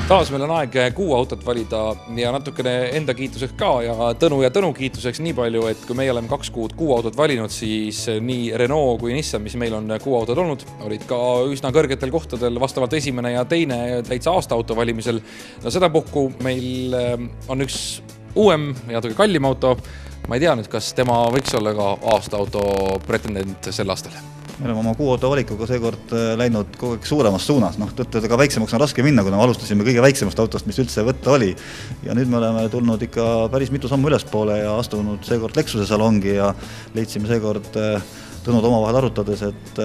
Taas meil on aeg kuuautot valida ja natukene enda kiituseks ka ja Tõnu kiituseks nii palju, et kui meie oleme 2 kuud kuuautot valinud, siis nii Renault kui Nissan, mis meil on kuuautod olnud, olid ka üsna kõrgetel kohtadel vastavalt esimene ja teine täitsa aastaauto valimisel. No seda puhku meil on üks uuem ja natuke kallim auto. Ma ei tea nüüd, kas tema võiks olla ka aastaauto pretendent sel aastal. Me oleme oma kuuauto valikuga seekord läinud kogu aeg suuremas suunas. Tõttega väiksemaks on raske minna, kuna alustasime kõige väiksemast autost, mis üldse võtta oli. Ja nüüd me oleme tulnud ikka päris mitu sammu ülespoole ja astunud seekord Lexuse salongi ja leidsime seekord Tõnud omavahel arutades, et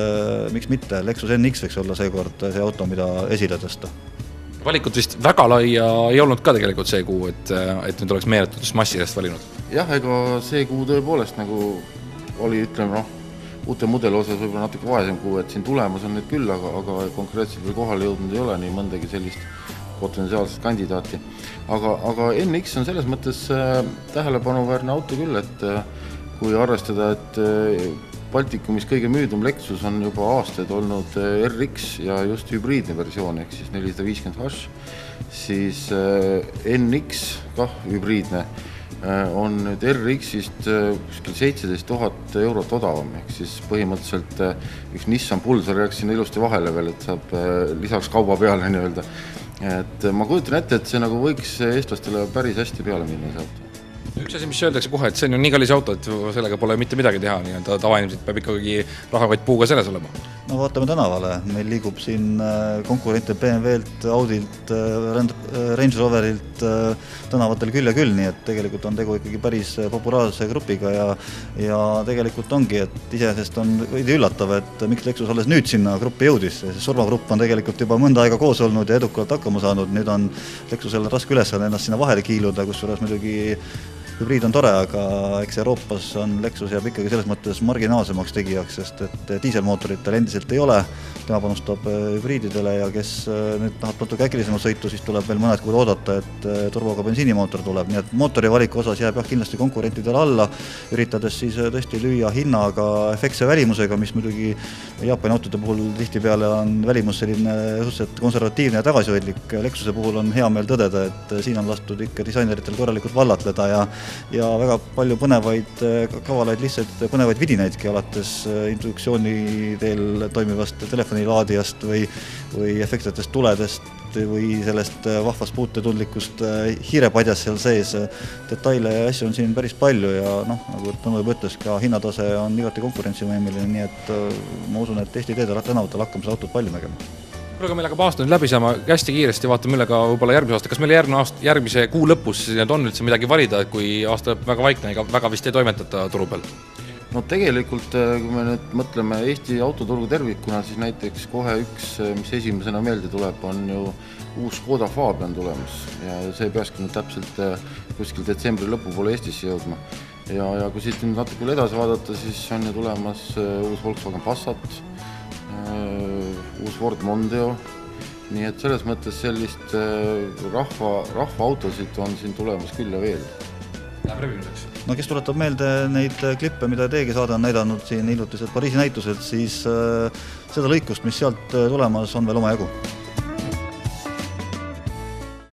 miks mitte. Lexus NX võiks olla seekord see auto, mida esile tõsta. Valikut vist väga laia ei olnud ka tegelikult see kuu, et nüüd oleks meeletutust massidest valinud. Jah, ega see kuu tõepoolest nagu oli, ütleme, uute mudeli osas võib-olla natuke vaesem kuu, et siin tulemas on nüüd küll, aga konkreetselt veel kohale jõudnud ei ole nii mõndagi sellist potentsiaalset kandidaati. Aga NX on selles mõttes tähelepanuväärne auto küll, et kui arvestada, et Baltikumis kõige müüdum Lexus on juba aastaid olnud RX ja just hübriidne versioon, ehk siis 450H, siis NX, kah hübriidne, on nüüd RX-ist 17 000 eurot odavam, ehk siis põhimõtteliselt üks Nissan Pulsar jääks sinna ilusti vahele veel, et saab lisaks kauba peale nii-öelda. Et ma kujutan ette, et see nagu võiks eestlastele päris hästi peale minna see auto. Üks asi, mis öeldakse kohe, et see on ju nii kallis auto, et sellega pole mitte midagi teha, nii et tavainimesed peab ikkagi rahavaid puuga selles olema. No vaatame tänavale. Meil liigub siin konkurente BMW-lt, Audilt, Range Roverilt tänavatel küll ja küll, nii et tegelikult on tegu ikkagi päris populaarse grupiga ja tegelikult ongi, et isesest on veidi üllatav, et miks Lexus alles nüüd sinna gruppi jõudis. Surmagrupp on tegelikult juba mõnda aega koos olnud ja edukalt hakkama saanud. Nüüd on Lexusel raske ülesanne ennast sinna vahele kiiluda, kusjuures muidugi hübriid on tore, aga eks Euroopas on Lexus jääb ikkagi selles mõttes marginaalsemaks tegijaks, sest et diiselmootoritel endiselt ei ole. Tema panustab hübriididele ja kes nüüd tahab natuke äkilisemalt sõitu, siis tuleb veel mõned kuud oodata, et turboga bensiinimootor tuleb. Nii et mootori valiku osas jääb kindlasti konkurentidele alla, üritades siis tõesti lüüa hinnaga efektse välimusega, mis muidugi Jaapani autode puhul tihtipeale on välimus selline suhteliselt konservatiivne ja tagasihoidlik. Lexuse puhul on hea meel tõdeda, et siin on lastud ikka disaineritel korralikult vallatleda ja väga palju põnevaid, kavalaid lihtsalt põnevaid vidinaidki alates introduktsiooni teel toimivast telefonilaadijast või efektsetest tuledest või sellest vahvast puutetundlikust hiirepadjast seal sees. Detaile ja asju on siin päris palju ja nagu Tõnu juba ütles, ka hinnatase on igati konkurentsimõimeline, nii et ma usun, et Eesti teedel tänavatel hakkame seda autot palju nägema. Aga meil hakkab aasta nüüd läbi saama hästi kiiresti, vaatame üle ka võib-olla järgmise aasta. Kas meil järgmise kuu lõpus on üldse midagi valida, kui aasta väga vaikne ega väga vist ei toimetata turu peal? No tegelikult, kui me nüüd mõtleme Eesti autoturgu tervikuna, siis näiteks kohe üks, mis esimesena meelde tuleb, on ju uus Škoda Fabian tulemas ja see peakski nüüd täpselt kuskil detsembri lõpu poole Eestisse jõudma. Ja kui siit nüüd natuke edasi vaadata, siis on ju tulemas uus Volkswagen Passat, uus Ford Mondeo, nii et selles mõttes sellist rahva autosid on siin tulemas küll ja veel. Läheb revimiseks. No kes tuletab meelde neid klippe, mida teiegi saade on näidanud siin hilutiselt Pariisi näituselt, siis seda lõikust, mis sealt tulemas on veel oma jagu.